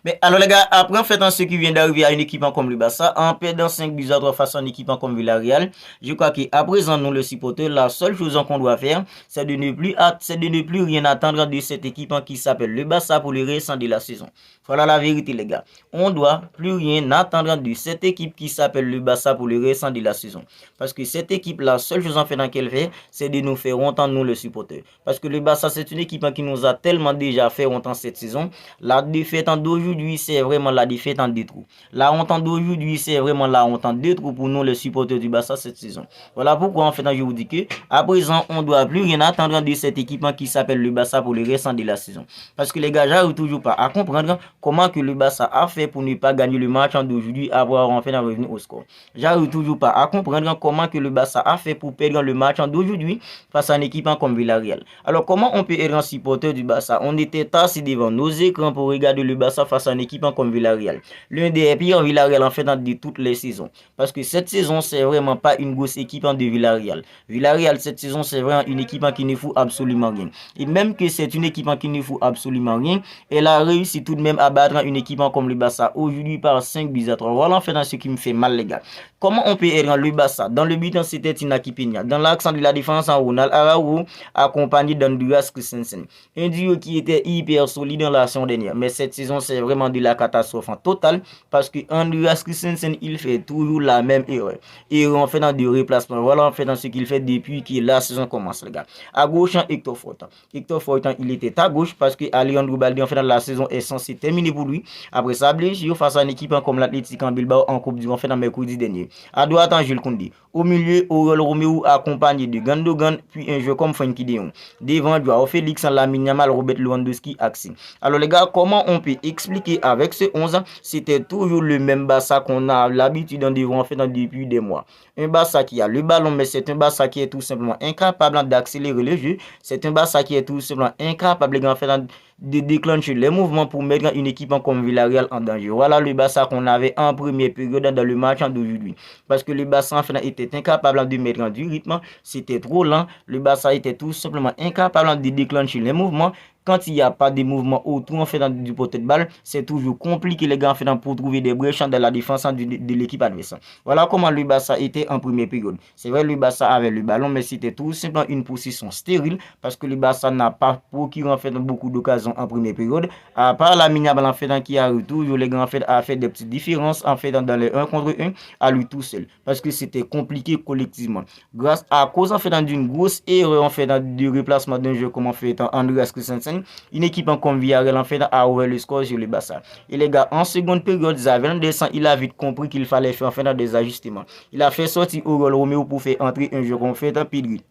Mais alors les gars, après en fait, en ce qui vient d'arriver à une équipement comme le Barça, en perdant 5 buts à 3 face à un équipement comme Villarreal, je crois qu'à présent, nous le supporters, la seule chose qu'on doit faire, c'est de ne plus rien attendre de cette équipement qui s'appelle le Barça pour le restant de la saison. Voilà la vérité les gars. On doit plus rien attendre de cette équipe qui s'appelle le Barça pour le restant de la saison. Parce que cette équipe, la seule chose en fait qu'elle fait, c'est de nous faire entendre nous le supporter. Parce que le Barça, c'est une équipe qui nous a tellement déjà fait entendre cette saison. La défaite d'aujourd'hui, c'est vraiment la défaite en deux trous. La honte d'aujourd'hui, c'est vraiment la honte en deux trous pour nous les supporters du Barça cette saison. Voilà pourquoi en fait je vous dis que à présent, on ne doit plus rien attendre de cet équipement qui s'appelle le Barça pour le restant de la saison. Parce que les gars, j'arrive toujours pas à comprendre comment que le Barça a fait pour ne pas gagner le match d'aujourd'hui, avoir en fait revenu au score. J'arrive toujours pas à comprendre comment que le Barça a fait pour perdre le match d'aujourd'hui face à un équipement comme Villarreal. Alors comment on peut être un supporter du Barça? On était assis devant nos écrans pour regarder le Barça face à un équipement comme Villarreal. L'un des pires Villarreal en fait de toutes les saisons. Parce que cette saison, c'est vraiment pas une grosse équipe de Villarreal. Villarreal, cette saison, c'est vraiment une équipe qui ne fout absolument rien. Et même que c'est une équipe qui ne fout absolument rien, elle a réussi tout de même à battre une équipe comme le Barça aujourd'hui par 5 buts à 3. Voilà en fait ce qui me fait mal les gars. Comment on peut être le Barça? Dans le but, c'était Inaki Peña. Dans l'accent de la défense, en Ronald Araujo, accompagné d'Andreas Christensen. Un duo qui était hyper solide dans la saison dernière. Mais cette saison, c'est vraiment de la catastrophe en totale. Parce que Andreas Christensen, il fait toujours la même erreur. Erreur en fait dans des replacements. Voilà en fait dans ce qu'il fait depuis que la saison commence, les gars. À gauche, Hector Fortan. Hector Fortan, il était à gauche parce que Alejandro Balde, en fait, dans la saison est censé terminer pour lui. Après sa blessure face à une équipe comme l'Atlético Bilbao en Coupe du Monde, en fait, dans mercredi dernier. À droite, Jules Koundé. Au milieu, Aurel Romeo accompagné de Gundogan, puis un jeu comme Frenkie de Jong. Devant, Joao Félix, Lamine Yamal, Robert Lewandowski, Axi. Alors les gars, comment on peut expliquer avec ce 11 ans, c'était toujours le même Barça qu'on a l'habitude d'en devant faire depuis des mois. Un Barça qui a le ballon, mais c'est un Barça qui est tout simplement incapable d'accélérer le jeu. C'est un Barça qui est tout simplement incapable de déclencher les mouvements pour mettre une équipe comme Villarreal en danger. Voilà le Barça qu'on avait en première période dans le match d'aujourd'hui. Parce que le Barça en fait était incapable de mettre du rythme, c'était trop lent. Le Barça était tout simplement incapable de déclencher les mouvements. Quand il n'y a pas de mouvement autour en fait du poteau de balle, c'est toujours compliqué les gars en fait pour trouver des brèches dans la défense de l'équipe adverse. Voilà comment le Barça était en première période. C'est vrai le Barça avait le ballon, mais c'était tout simplement une position stérile parce que le Barça n'a pas procuré en fait beaucoup d'occasions en première période. À part la miniable en fait qui a toujours les gars en fait a fait des petites différences en fait dans les 1 contre 1 à lui tout seul parce que c'était compliqué collectivement. Grâce à cause en fait d'une grosse erreur en fait du replacement d'un jeu comme en fait Andreas Christensen, une équipe comme Villarreal en fait a ouvert le score sur le Barça. Et les gars, en seconde période, Xavi Hernandez, il a vite compris qu'il fallait faire en fait des ajustements. Il a fait sortir Aurel Romeo pour faire entrer un jeu comme fait Pedri.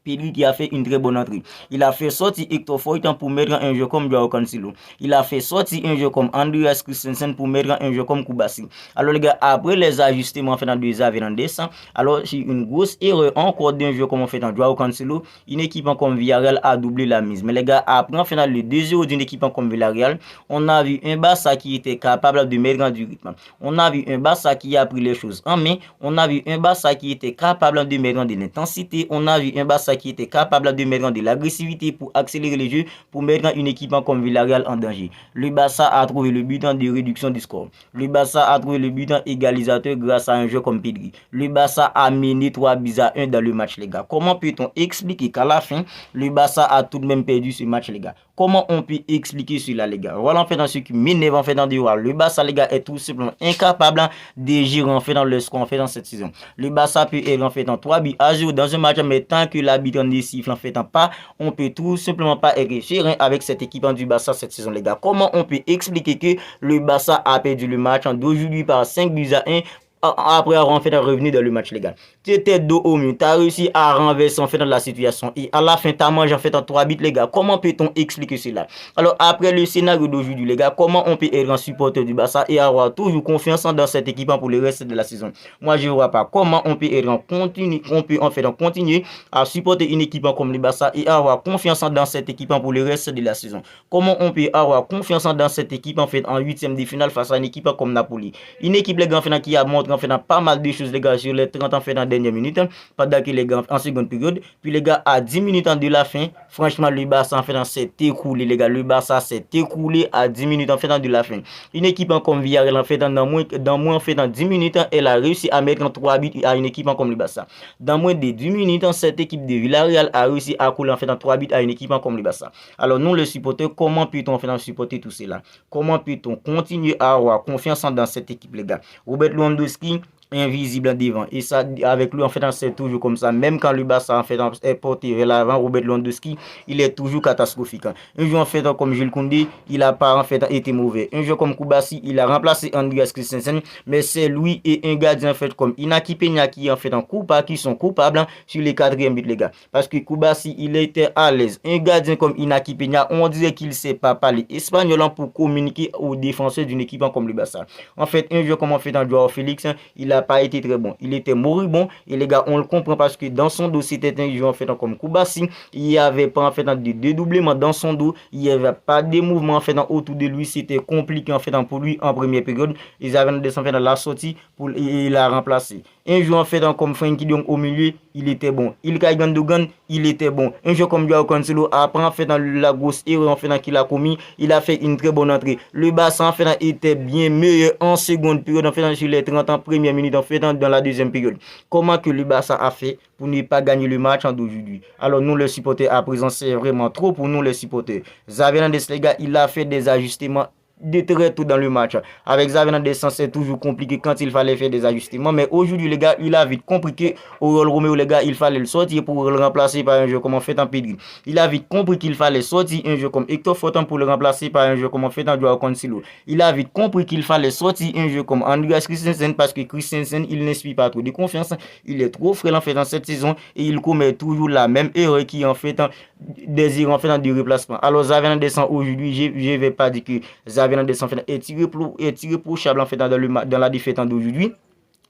Pedri qui a fait une très bonne entrée. Il a fait sortir Hector Fortan pour mettre un jeu comme Joao Cancelo. Il a fait sortir un jeu comme Andreas Christensen pour mettre un jeu comme Koubassi. Alors les gars, après les ajustements faits dans de Xavi Hernandez, alors c'est une grosse erreur encore d'un jeu comme on fait dans Joao Cancelo. Une équipe comme Villarreal a doublé la mise. Mais les gars, après en fait le 2-0 d'une équipe comme Villarreal, on a vu un Barça qui était capable de mettre du rythme. On a vu un Barça qui a pris les choses en main. On a vu un Barça qui était capable de mettre de l'intensité. On a vu un Barça qui était capable de mettre de l'agressivité pour accélérer le jeu, pour mettre une équipe comme Villarreal en danger. Le Barça a trouvé le but de réduction du score. Le Barça a trouvé le but égalisateur grâce à un jeu comme Pedri. Le Barça a mené 3 buts à 1 dans le match, les gars. Comment peut-on expliquer qu'à la fin, le Barça a tout de même perdu ce match, les gars? Comment on peut expliquer cela, les gars? Voilà en fait dans ce qui m'énerve en fait dans le Barça, les gars, est tout simplement incapable de gérer en fait dans le score en fait dans cette saison. Le Barça peut être en fait en 3 buts à 0 dans un match, mais tant que l'arbitre ne siffle en fait pas, on peut tout simplement pas être serein avec cette équipe du Barça cette saison, les gars. Comment on peut expliquer que le Barça a perdu le match d'aujourd'hui par 5 buts à 1 après avoir fait un revenu dans le match, les gars? Tu étais dos au mur, tu as réussi à renverser en fait dans la situation et à la fin tu as mangé en fait en 3 buts, les gars. Comment peut-on expliquer cela? Alors après le scénario d'aujourd'hui, les gars, comment on peut être un supporter du Barça et avoir toujours confiance dans cette équipe pour le reste de la saison? Moi je ne vois pas comment on peut être continuer à supporter une équipe comme le Barça et avoir confiance dans cette équipe pour le reste de la saison. Comment on peut avoir confiance dans cette équipe en fait en 8e de finale face à une équipe comme Napoli? Une équipe, les gars, qui a montré montré en fait pas mal de choses les gars sur les 30 en fait en dernière minute pendant que les gars en seconde période. Puis les gars à 10 minutes de la fin, franchement le Barça en fait s'est écroulé les gars, le Barça s'est écroulé à 10 minutes en fait de la fin. Une équipe comme Villarreal en fait dans moins en fait dans 10 minutes, elle a réussi à mettre en 3 buts à une équipe comme le Barça. Dans moins de 10 minutes, cette équipe de Villarreal a réussi à couler en fait en 3 buts à une équipe comme le Barça. Alors nous les supporters, comment peut-on en fait supporter tout cela? Comment peut-on continuer à avoir confiance dans cette équipe les gars? Robert Lewandowski invisible devant et ça avec lui en fait c'est toujours comme ça, même quand le Barça en fait est porté vers l'avant, Robert Lewandowski il est toujours catastrophique. Un joueur en fait comme Jules Koundé il a pas en fait été mauvais, un joueur comme Koubassi il a remplacé Andreas Christensen, mais c'est lui et un gardien en fait comme Inaki Peña qui en fait en coupa qui sont coupables sur les 4e buts les gars, parce que Koubassi il était à l'aise, un gardien comme Inaki Peña on dirait qu'il sait pas parler espagnol pour communiquer aux défenseurs d'une équipe comme le Barça. En fait un joueur comme en fait Joao Félix il a pas été très bon, il était moribond et les gars on le comprend parce que dans son dos c'était un joueur en fait comme Koubassi, il y avait pas en fait de dédoublement dans son dos, il y avait pas de mouvement en fait autour de lui, c'était compliqué en fait pour lui en première période. Ils avaient descendu dans la sortie pour il a remplacé un joueur en fait comme Frenkie de Jong au milieu, il était bon, Ilkay Gundogan il était bon, un joueur comme Joao Cancelo après en fait dans la grosse erreur en fait qu'il a commis, il a fait une très bonne entrée. Le Barça en fait était bien meilleur en seconde période en fait sur les 30 en première minute en fait dans la deuxième période. Comment que le Barça a fait pour ne pas gagner le match d'aujourd'hui? Alors nous les supporters à présent c'est vraiment trop pour nous les supporters. Xavi Hernandez les gars il a fait des ajustements de très tôt dans le match. Avec Xavi Hernandez c'est toujours compliqué quand il fallait faire des ajustements, mais aujourd'hui les gars il a vite compris que Oriol Romeu les gars il fallait le sortir pour le remplacer par un jeu comme en fait en Pedri. Il a vite compris qu'il fallait sortir un jeu comme Hector Fortan pour le remplacer par un jeu comme en fait en Joao Cancelo. Il a vite compris qu'il fallait sortir un jeu comme Andreas Christensen parce que Christensen il n'inspire pas trop de confiance, il est trop frêle en fait dans cette saison et il commet toujours la même erreur qui en fait des erreurs en fait de replacement. Alors Xavi Hernandez aujourd'hui je vais pas dire que Xavi Hernandez est irréprochable en fait dans la défaite d'aujourd'hui.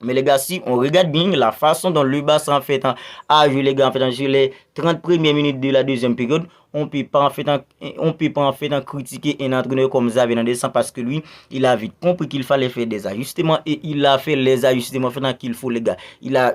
Mais les gars, si on regarde bien la façon dont le Barça en fait a joué les gars en fait sur les 30 premières minutes de la deuxième période, on peut pas en fait critiquer un entraîneur comme Xavi Hernandez parce que lui, il a vite compris qu'il fallait faire des ajustements et il a fait les ajustements qu'il faut les gars. Il a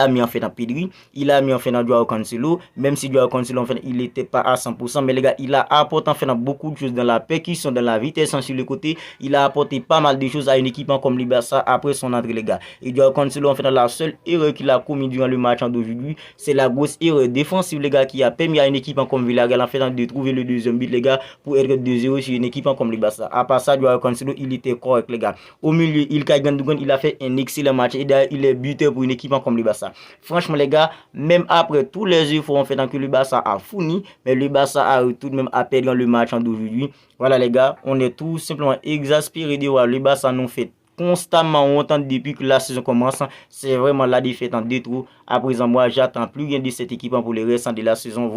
mis en fait en Pedri, il a mis en fait en Joao Cancelo, même si Joao Cancelo en fait il était pas à 100%, mais les gars, il a apporté en fait beaucoup de choses dans la percussion, dans la vitesse sur le côté, il a apporté pas mal de choses à une équipe comme le Barça après son entrée les gars. Et Joao Cancelo en fait la seule erreur qu'il a commis durant le match d'aujourd'hui, c'est la grosse erreur défensive les gars qui a permis à une équipe comme Villarreal en fait de trouver le deuxième but les gars pour être 2-0 sur une équipe comme le Barça. À part ça, Joao Cancelo il était correct les gars. Au milieu, Ilkay Gundogan il a fait un excellent match et d'ailleurs il est buteur pour une équipe comme le Barça. Franchement les gars, même après tous les efforts en fait que le Barça a fourni, mais le Barça a tout de même à perdre le match d'aujourd'hui. Voilà les gars, on est tout simplement exaspérés de voir le Barça nous fait constamment autant depuis que la saison commence. C'est vraiment la défaite en deux trous. À présent, moi, j'attends plus rien de cette équipe pour le restant de la saison.